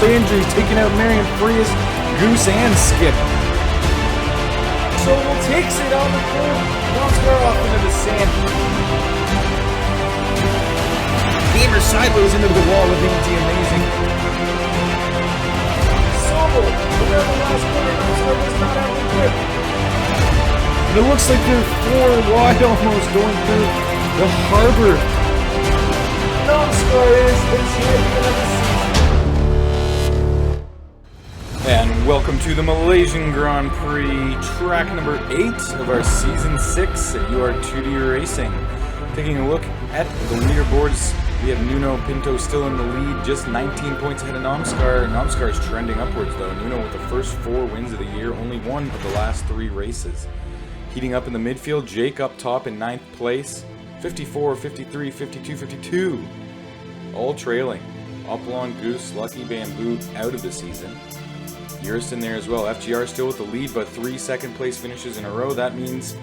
Andries taking out Marion Frias, Goose, and Scip. Sobel takes it on the pole, NASCAR off into the sand. Gamer sideways into the wall with Anti Amazing. Sobel, around the last corner, NASCAR does not have the grip. And it looks like they're 4 wide almost going through the harbor. NASCAR is the champion of the season. And welcome to the Malaysian Grand Prix, track number 8 of our Season 6 at UR2D Racing. Taking a look at the leaderboards, we have Nuno Pinto still in the lead, just 19 points ahead of Namskar. Namskar is trending upwards though. Nuno with the first 4 wins of the year, only one of the last 3 races. Heating up in the midfield, Jake up top in 9th place, 54, 53, 52, 52. All trailing. Upland, Goose, Lucky, Bamboo out of the season. Urist in there as well. FGR still with the lead, but 3 second place finishes in a row. That means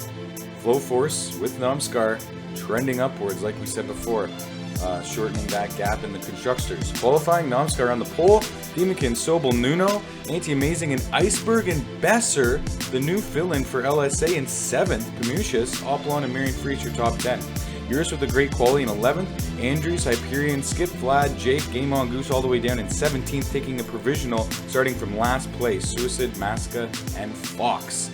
Flow Force with Namskar trending upwards, like we said before, shortening that gap in the constructors. Qualifying, Namskar on the pole, Demonkin, Sobel, Nuno, Anti-Amazing, and Iceberg and Besser, the new fill-in for LSA in 7th, Pamucius, Oplon, and Marion Frias your top 10. Urist with a great quality in 11th, Andries, Hyperion, Scip, Vlad, Jake, Game On Goose all the way down in 17th, taking a provisional starting from last place. Suicide, Masca, and Fox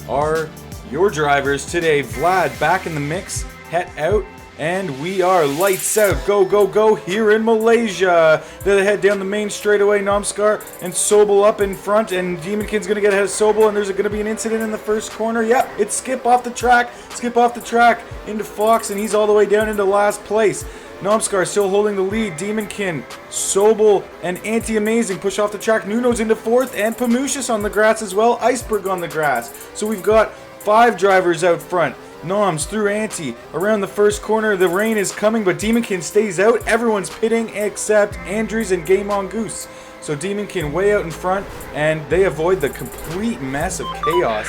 are your drivers today. Vlad back in the mix, het out, and we are lights out. Go, go, go here in Malaysia. They head down the main straightaway. Namskar and Sobel up in front, and Demonkin's going to get ahead of Sobel, and there's going to be an incident in the first corner. Yep, it's Scip off the track. Scip off the track into Fox, and he's all the way down into last place. Namskar still holding the lead. Demonkin, Sobel, and Anti-Amazing push off the track. Nuno's into 4th, and Pamucius on the grass as well. Iceberg on the grass. So we've got 5 drivers out front. Noms through Anti around the first corner. The rain is coming, but Demonkin stays out. Everyone's pitting except Andries and Game On Goose. So Demonkin way out in front, and they avoid the complete mess of chaos.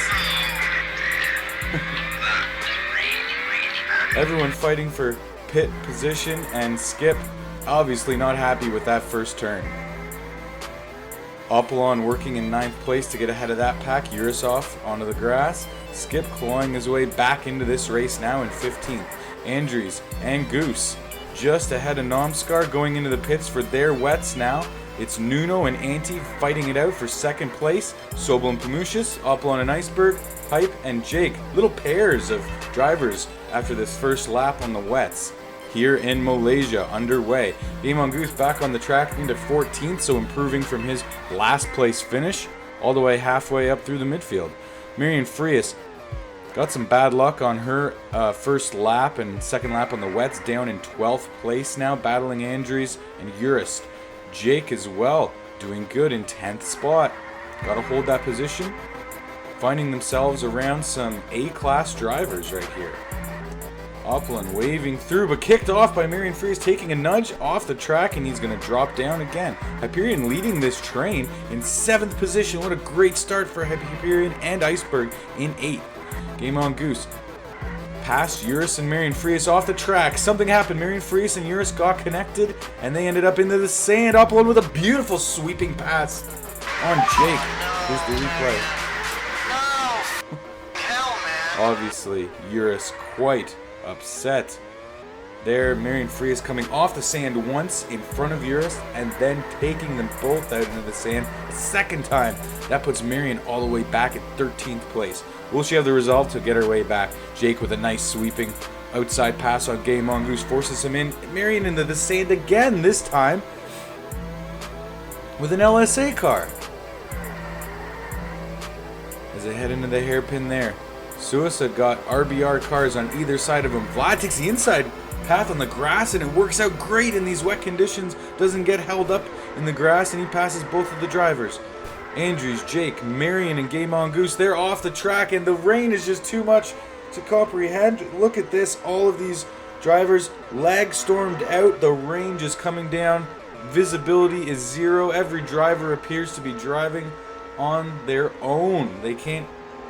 Everyone fighting for pit position, and Scip obviously not happy with that first turn. Upland working in 9th place to get ahead of that pack. Urist off onto the grass. Scip clawing his way back into this race now in 15th. Andries and Goose just ahead of Namskar going into the pits for their wets now. It's Nuno and Anti fighting it out for 2nd place. Sobel and Pamucius, Upland and Iceberg, Hype and Jake. Little pairs of drivers after this first lap on the wets. Here in Malaysia, underway. Game On Goose back on the track into 14th, so improving from his last place finish all the way halfway up through the midfield. Marion Frias got some bad luck on her first lap and second lap on the wets, down in 12th place now, battling Andries and Urist. Jake as well, doing good in 10th spot. Got to hold that position, finding themselves around some A-class drivers right here. Upland waving through, but kicked off by Marion Frias, taking a nudge off the track, and he's going to drop down again. Hyperion leading this train in 7th position. What a great start for Hyperion and Iceberg in 8th. Game On Goose past Urist and Marion Frias off the track. Something happened. Marion Frias and Urist got connected, and they ended up into the sand. Upland with a beautiful sweeping pass on Jake. Here's the replay. No! Hell, man! Obviously, Urist quite upset. There, Marion Frias coming off the sand once in front of Urist, and then taking them both out into the sand a second time. That puts Marion all the way back at 13th place. Will she have the resolve to get her way back? Jake with a nice sweeping outside pass on Game On Goose forces him in. Marion into the sand again, this time with an LSA car. As they head into the hairpin there. Suicide got RBR cars on either side of him. Vlad takes the inside path on the grass, and it works out great in these wet conditions. Doesn't get held up in the grass, and he passes both of the drivers. Andries, Jake, Marion, and Game On Goose, they're off the track, and the rain is just too much to comprehend. Look at this. All of these drivers lag stormed out. The rain just coming down. Visibility is 0. Every driver appears to be driving on their own. They can't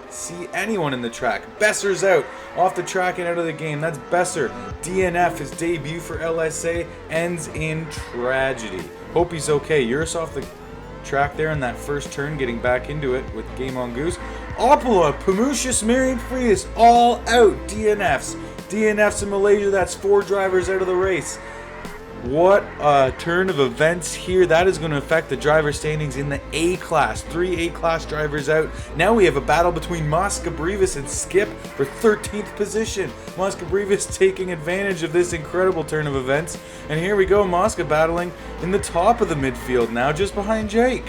see anyone in the track. Besser's out, off the track and out of the game. That's Besser. DNF, his debut for LSA, ends in tragedy. Hope he's okay. Urist off the track there in that first turn, getting back into it with Game on Goose. Opala, Pamucius, Marion Frias, all out DNFs. DNFs in Malaysia, that's 4 drivers out of the race. What a turn of events here. That is going to affect the driver standings in the A class. 3 A class drivers out. Now we have a battle between Mosca Brevis and Scip for 13th position. Mosca Brevis taking advantage of this incredible turn of events. And here we go, Mosca battling in the top of the midfield now, just behind Jake.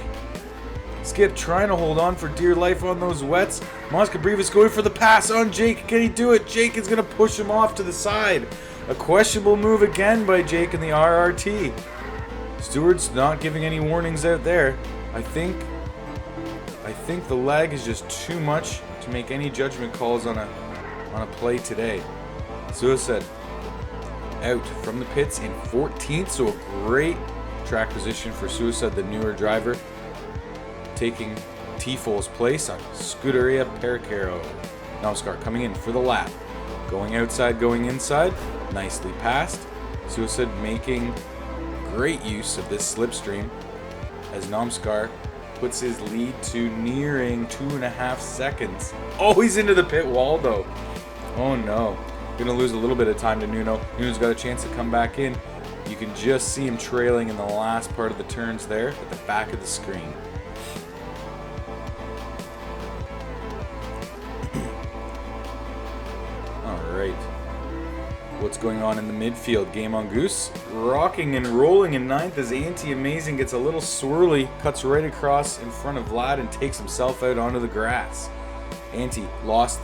Scip trying to hold on for dear life on those wets. Mosca Brevis going for the pass on Jake. Can he do it? Jake is going to push him off to the side. A questionable move again by Jake in the RRT. Stewart's not giving any warnings out there. I think the lag is just too much to make any judgment calls on a play today. Suicide out from the pits in 14th, so a great track position for Suicide, the newer driver, taking Tifo's place on Scuderia Percaro. Namaskar coming in for the lap. Going outside, going inside. Nicely passed. Suicide making great use of this slipstream as Namskar puts his lead to nearing 2.5 seconds. Oh, he's into the pit wall though. Oh no. Gonna lose a little bit of time to Nuno. Nuno's got a chance to come back in. You can just see him trailing in the last part of the turns there at the back of the screen. Alright. What's going on in the midfield? Game on Goose. Rocking and rolling in 9th as Anti-Amazing gets a little swirly, cuts right across in front of Vlad and takes himself out onto the grass. Anti lost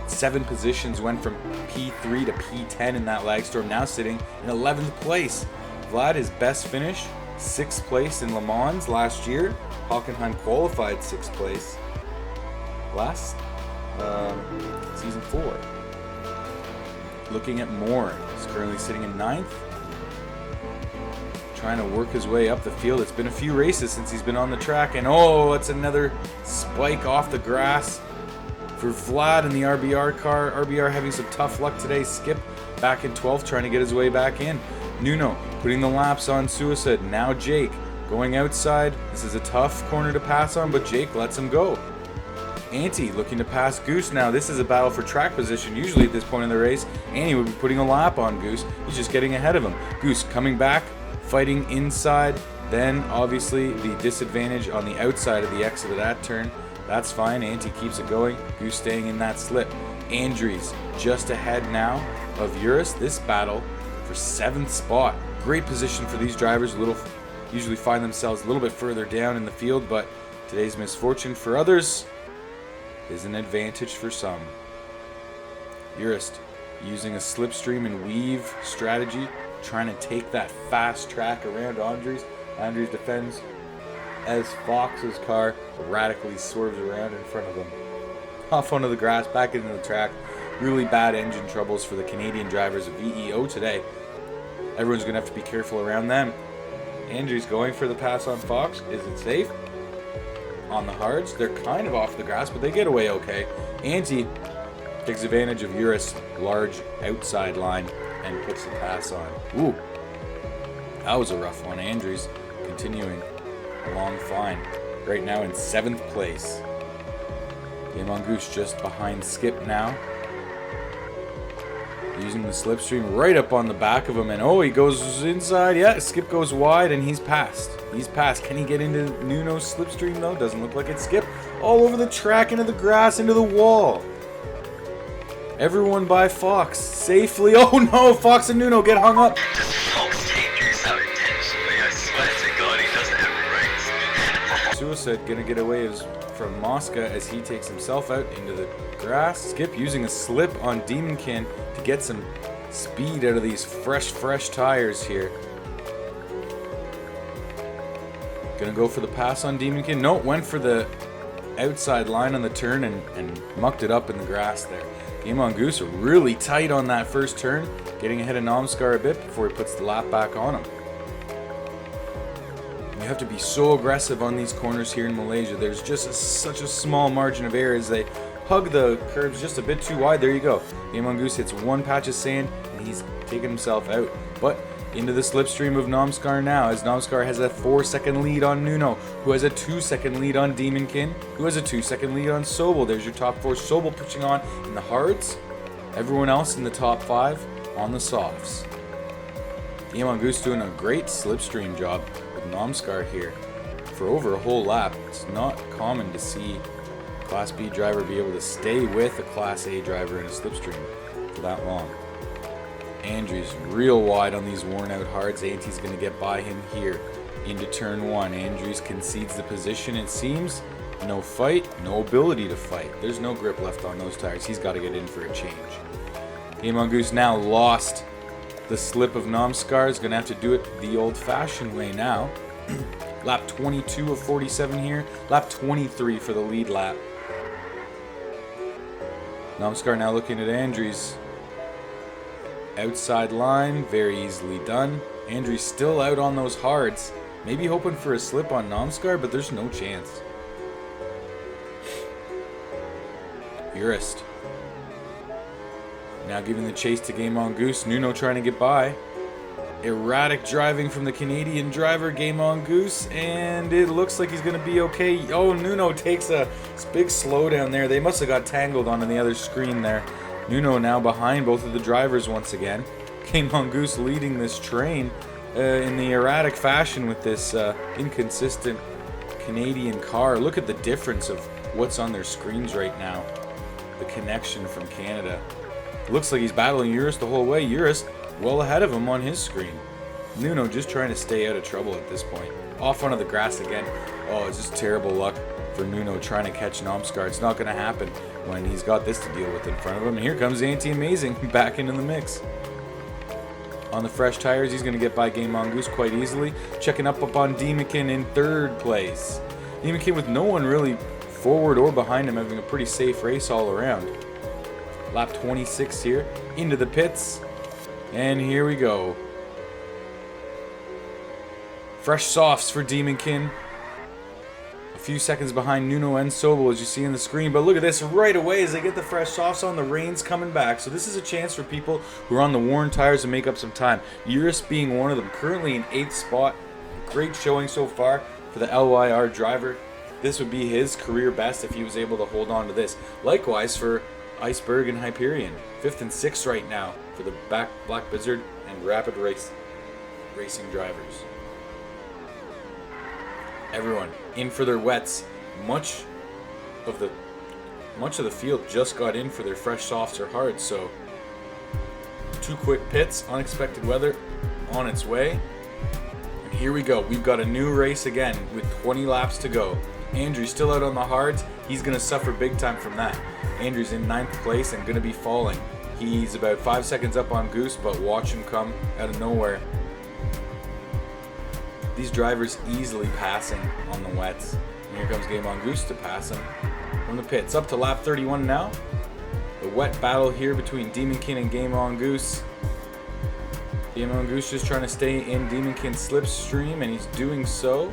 7 positions, went from P3 to P10 in that lag storm, now sitting in 11th place. Vlad, his best finish, 6th place in Le Mans last year. Hockenheim qualified 6th place last season 4. Looking at Moore, he's currently sitting in 9th. Trying to work his way up the field. It's been a few races since he's been on the track, and oh, it's another spike off the grass for Vlad in the RBR car. RBR having some tough luck today. Scip back in 12th, trying to get his way back in. Nuno putting the laps on Suicide. Now Jake going outside. This is a tough corner to pass on, but Jake lets him go. Anti looking to pass Goose now. This is a battle for track position. Usually at this point in the race, Anti would be putting a lap on Goose. He's just getting ahead of him. Goose coming back, fighting inside. Then obviously the disadvantage on the outside of the exit of that turn. That's fine. Anti keeps it going. Goose staying in that slip. Andries just ahead now of Urist. This battle for 7th spot. Great position for these drivers. Usually find themselves a little bit further down in the field, but today's misfortune for others is an advantage for some. Urist using a slipstream and weave strategy, trying to take that fast track around Andries. Andries defends as Fox's car radically swerves around in front of him. Off onto the grass, back into the track. Really bad engine troubles for the Canadian drivers of VEO today. Everyone's going to have to be careful around them. Andries going for the pass on Fox. Is it safe? On the hards, they're kind of off the grass, but they get away okay. Anti takes advantage of Urist's large outside line and puts the pass on. Ooh, that was a rough one. Andries continuing along fine. Right now in 7th place. Game on Goose just behind Scip now. Using the slipstream right up on the back of him, and oh, he goes inside. Yeah, Scip goes wide, and he's passed. He's passed. Can he get into Nuno's slipstream, though? Doesn't look like it. Scip all over the track, into the grass, into the wall. Everyone by Fox safely. Oh no, Fox and Nuno get hung up. Fox dangerous out intentionally. I swear to God, he doesn't have brakes. Suicide gonna get away from Mosca as he takes himself out into the grass. Scip using a slip on Demonkin to get some speed out of these fresh tires here. Gonna go for the pass on Demonkin. No, went for the outside line on the turn and mucked it up in the grass there. Game on Goose really tight on that first turn, getting ahead of Namskar a bit before he puts the lap back on him. You have to be so aggressive on these corners here in Malaysia. There's just such a small margin of error as they hug the curves just a bit too wide. There you go. Game on Goose hits one patch of sand and he's taken himself out. But into the slipstream of Nomskar now, as Nomskar has a 4-second lead on Nuno, who has a 2-second lead on Demonkin, who has a 2-second lead on Sobel. There's your top 4. Sobel pushing on in the hards. Everyone else in the top 5 on the softs. Game on Goose doing a great slipstream job with Nomskar here for over a whole lap. It's not common to see a Class B driver be able to stay with a Class A driver in a slipstream for that long. Andries real wide on these worn out hards. Anti's going to get by him here into turn 1. Andries concedes the position, it seems. No fight, no ability to fight. There's no grip left on those tires. He's got to get in for a change. Game on Goose now lost the slip of Nomskar. Is going to have to do it the old-fashioned way now. Lap 22 of 47 here. Lap 23 for the lead lap. Nomskar now looking at Andries. Outside line, very easily done. Andries still out on those hards. Maybe hoping for a slip on Nomskar, but there's no chance. Urist. Now giving the chase to Game on Goose. Nuno trying to get by. Erratic driving from the Canadian driver, Game on Goose, and it looks like he's going to be okay. Oh, Nuno takes a big slowdown there. They must have got tangled onto the other screen there. Nuno now behind both of the drivers once again. Game on Goose leading this train in the erratic fashion with this inconsistent Canadian car. Look at the difference of what's on their screens right now. The connection from Canada. Looks like he's battling Urist the whole way. Urist well ahead of him on his screen. Nuno just trying to stay out of trouble at this point. Off onto the grass again. Oh, it's just terrible luck for Nuno trying to catch Nomskar. It's not going to happen when he's got this to deal with in front of him. And here comes Anti-Amazing back into the mix. On the fresh tires, he's going to get by Game on Goose quite easily. Checking up on Demonkin in 3rd place. Demonkin with no one really forward or behind him, having a pretty safe race all around. Lap 26 here, into the pits, and here we go. Fresh softs for Demonkin. A few seconds behind Nuno and Sobel, as you see on the screen, but look at this right away as they get the fresh softs on. The rain's coming back, so this is a chance for people who are on the worn tires to make up some time. Urist being one of them, currently in 8th spot. Great showing so far for the LYR driver. This would be his career best if he was able to hold on to this. Likewise for Iceberg and Hyperion, 5th and 6th right now for the Black Blizzard and Rapid Racing drivers. Everyone in for their wets. Much of the field just got in for their fresh softs or hards, so 2 quick pits, unexpected weather on its way. And here we go. We've got a new race again with 20 laps to go. Andries still out on the hards. He's going to suffer big time from that. Andries in 9th place and going to be falling. He's about 5 seconds up on Goose, but watch him come out of nowhere. These drivers easily passing on the wets. And here comes Game on Goose to pass him from the pits. Up to lap 31 now. The wet battle here between Demonkin and Game on Goose. Game on Goose just trying to stay in Demonkin's slipstream, and he's doing so.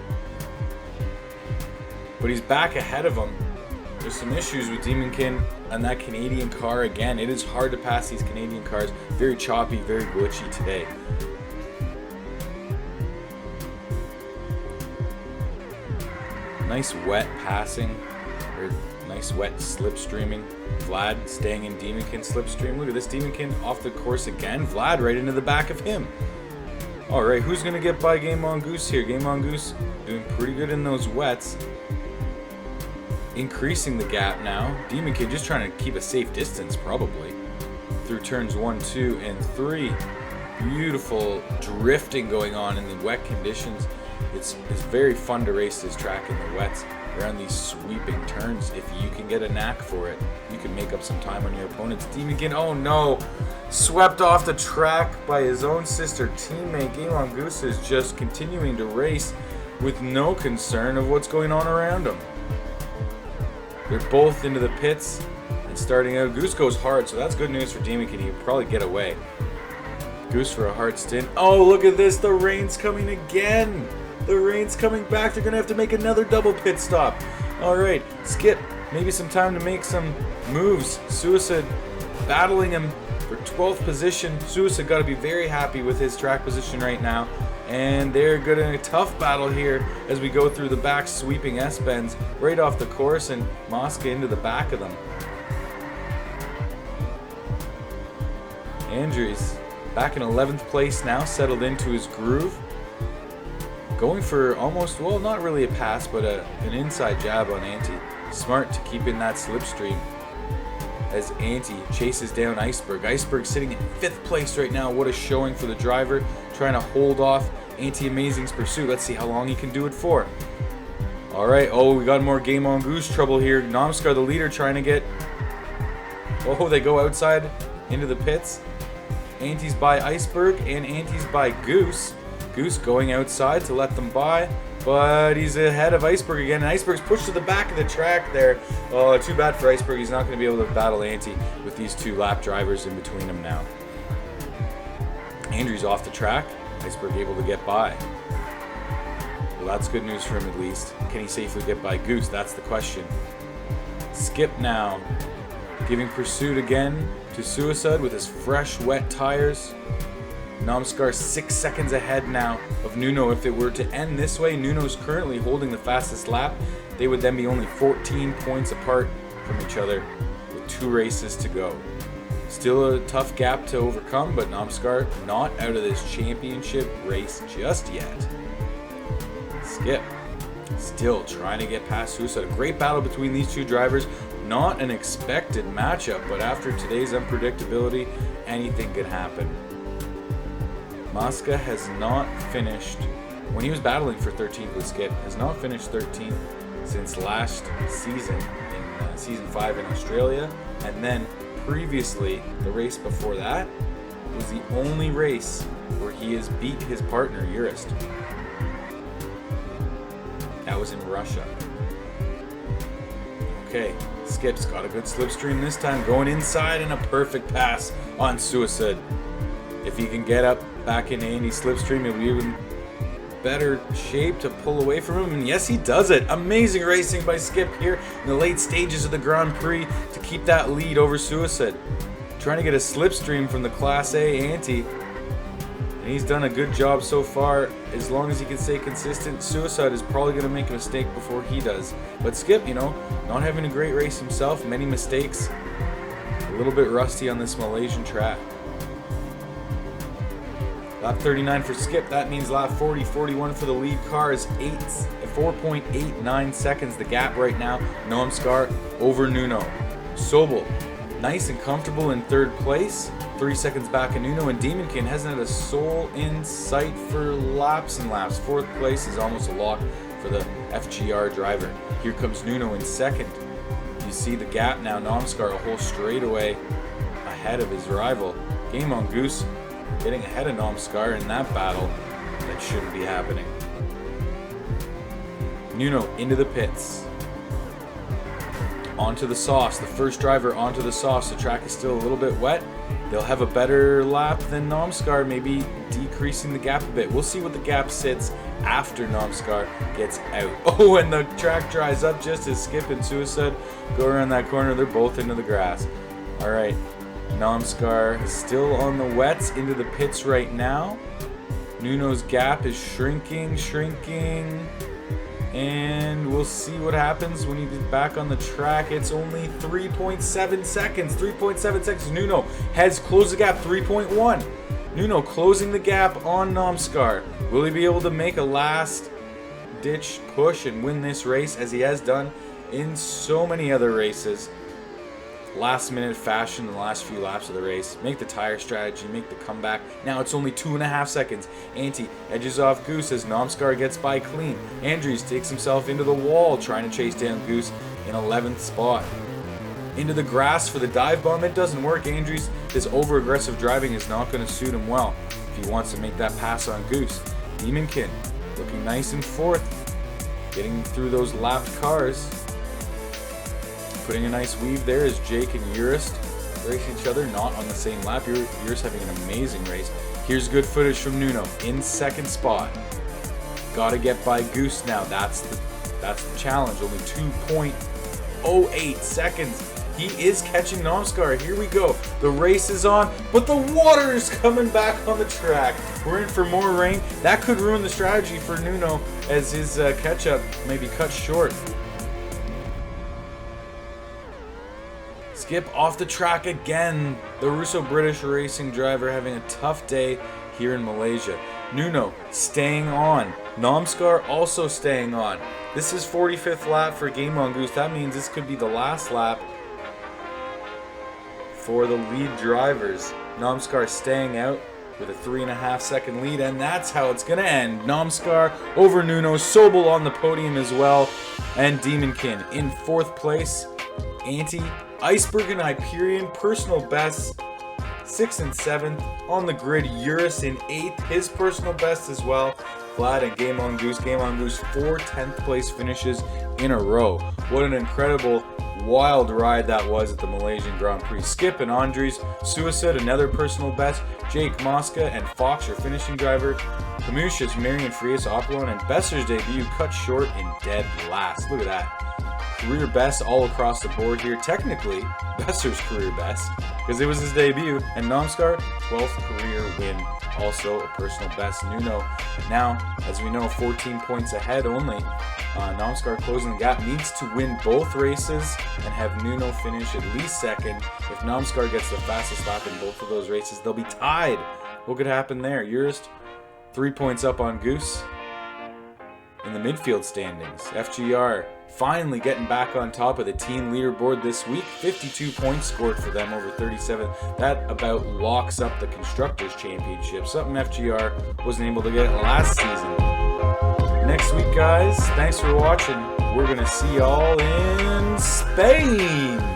But he's back ahead of him. There's some issues with Demonkin and that Canadian car again. It is hard to pass these Canadian cars. Very choppy, very glitchy today. Nice wet passing, or nice wet slipstreaming. Vlad staying in Demonkin's slipstream. Look at this, Demonkin off the course again. Vlad right into the back of him. Alright, who's going to get by Game on Goose here? Game on Goose doing pretty good in those wets. Increasing the gap now. Demonkin just trying to keep a safe distance, probably. Through turns 1, 2, and 3. Beautiful drifting going on in the wet conditions. It's very fun to race this track in the wets around these sweeping turns. If you can get a knack for it, you can make up some time on your opponents. Demonkin, oh no! Swept off the track by his own sister teammate. Game on Goose is just continuing to race with no concern of what's going on around him. They're both into the pits and starting out. Goose goes hard, so that's good news for Demonkin. He'll probably get away. Goose for a hard stint. Oh, look at this. The rain's coming again. The rain's coming back. They're going to have to make another double pit stop. All right, Scip. Maybe some time to make some moves. Suicide battling him for 12th position. Suicide got to be very happy with his track position right now. And they're good in a tough battle here as we go through the back sweeping S-bends right off the course and Mosca into the back of them. Andries back in 11th place now, settled into his groove. Going for almost, well, not really a pass, but an inside jab on Anti. Smart to keep in that slipstream as Anti chases down Iceberg. Iceberg sitting in 5th place right now. What a showing for the driver, trying to hold off Anti-Amazing's pursuit. Let's see how long he can do it for. All right, oh, we got more Game on Goose trouble here. Nomskar, the leader, trying to get... Oh, they go outside into the pits. Anti's by Iceberg and Anti's by Goose. Goose going outside to let them by, but he's ahead of Iceberg again, and Iceberg's pushed to the back of the track there. Oh, too bad for Iceberg. He's not going to be able to battle Anti with these two lap drivers in between him now. Andries off the track. Iceberg able to get by. Well, that's good news for him at least. Can he safely get by Goose? That's the question. Scip now, giving pursuit again to Suicide with his fresh, wet tires. Nomskar 6 seconds ahead now of Nuno. If it were to end this way, Nuno's currently holding the fastest lap. They would then be only 14 points apart from each other with 2 races to go. Still a tough gap to overcome, but Nomskar not out of this championship race just yet. Scip still trying to get past Suicide. A great battle between these two drivers. Not an expected matchup, but after today's unpredictability, anything could happen. Mosca has not finished, when he was battling for 13th with Scip, has not finished 13th since last season, in Season 5 in Australia. And then previously, the race before that, was the only race where he has beat his partner, Urist. That was in Russia. Okay, Skip's got a good slipstream this time, going inside and a perfect pass on Suicide. If he can get up back into Andy's slipstream, he'll be even better shape to pull away from him. And yes, he does it. Amazing racing by Scip here in the late stages of the Grand Prix to keep that lead over Suicide. Trying to get a slipstream from the Class A Anti. And he's done a good job so far. As long as he can stay consistent, Suicide is probably going to make a mistake before he does. But Scip, you know, not having a great race himself, many mistakes. A little bit rusty on this Malaysian track. Lap 39 for Scip, that means lap 40, 41 for the lead car is 4.89 seconds. The gap right now, Nomskar over Nuno. Sobel, nice and comfortable in 3rd place, 3 seconds back of Nuno, and Demonkin hasn't had a soul in sight for laps and laps. 4th place is almost a lock for the FGR driver. Here comes Nuno in 2nd. You see the gap now, Nomskar a whole straightaway ahead of his rival. Game on Goose. Getting ahead of Nomskar in that battle that shouldn't be happening. Nuno into the pits. Onto the sauce. The first driver onto the sauce. The track is still a little bit wet. They'll have a better lap than Nomskar, maybe decreasing the gap a bit. We'll see what the gap sits after Nomskar gets out. Oh, and the track dries up just as Scip and Suicide go around that corner. They're both into the grass. All right. Nomskar is still on the wets into the pits right now. Nuno's gap is shrinking, and we'll see what happens when he's back on the track. It's only 3.7 seconds. 3.7 seconds. Nuno has closed the gap. 3.1. Nuno closing the gap on Nomskar. Will he be able to make a last-ditch push and win this race as he has done in so many other races? Last-minute fashion in the last few laps of the race. Make the tire strategy, make the comeback. Now it's only 2.5 seconds. Anti edges off Goose as Nomskar gets by clean. Andries takes himself into the wall trying to chase down Goose in 11th spot. Into the grass for the dive bomb. It doesn't work. Andries, this over-aggressive driving is not going to suit him well if he wants to make that pass on Goose. Demonkin looking nice in 4th. Getting through those lapped cars. Putting a nice weave there is Jake and Urist racing each other, not on the same lap. Urist having an amazing race. Here's good footage from Nuno in 2nd spot. Got to get by Goose now. That's the challenge. Only 2.08 seconds. He is catching Nomskar. Here we go. The race is on, but the water is coming back on the track. We're in for more rain. That could ruin the strategy for Nuno as his catch-up may be cut short. Scip off the track again. The Russo-British racing driver having a tough day here in Malaysia. Nuno staying on. Nomskar also staying on. This is 45th lap for Game on Goose. That means this could be the last lap for the lead drivers. Nomskar staying out with a 3.5 second lead, and that's how it's gonna end. Nomskar over Nuno, Sobel on the podium as well, and Demonkin in 4th place. Anti, Iceberg and Hyperion personal bests 6th and 7th on the grid. Urist in 8th, his personal best as well. Vlad and Game on Goose, 4 10th place finishes in a row. What an incredible wild ride that was at the Malaysian Grand Prix. Scip and Andries, Suicide, another personal best. Jake Mosca and Fox, your finishing driver. Kamusha's Marion Frias, Opelon, and Besser's debut cut short in dead last. Look at that. Career best all across the board here. Technically, Besser's career best because it was his debut. And Nomskar, 12th career win. Also a personal best. Nuno now, as we know, 14 points ahead only. Nomskar closing the gap, needs to win both races and have Nuno finish at least second. If Nomskar gets the fastest lap in both of those races, they'll be tied. What could happen there? Urist 3 points up on Goose in the midfield standings. FGR finally getting back on top of the team leaderboard this week. 52 points scored for them over 37. That about locks up the Constructors' Championship, something FGR wasn't able to get last season. Next week, guys, thanks for watching. We're going to see y'all in Spain.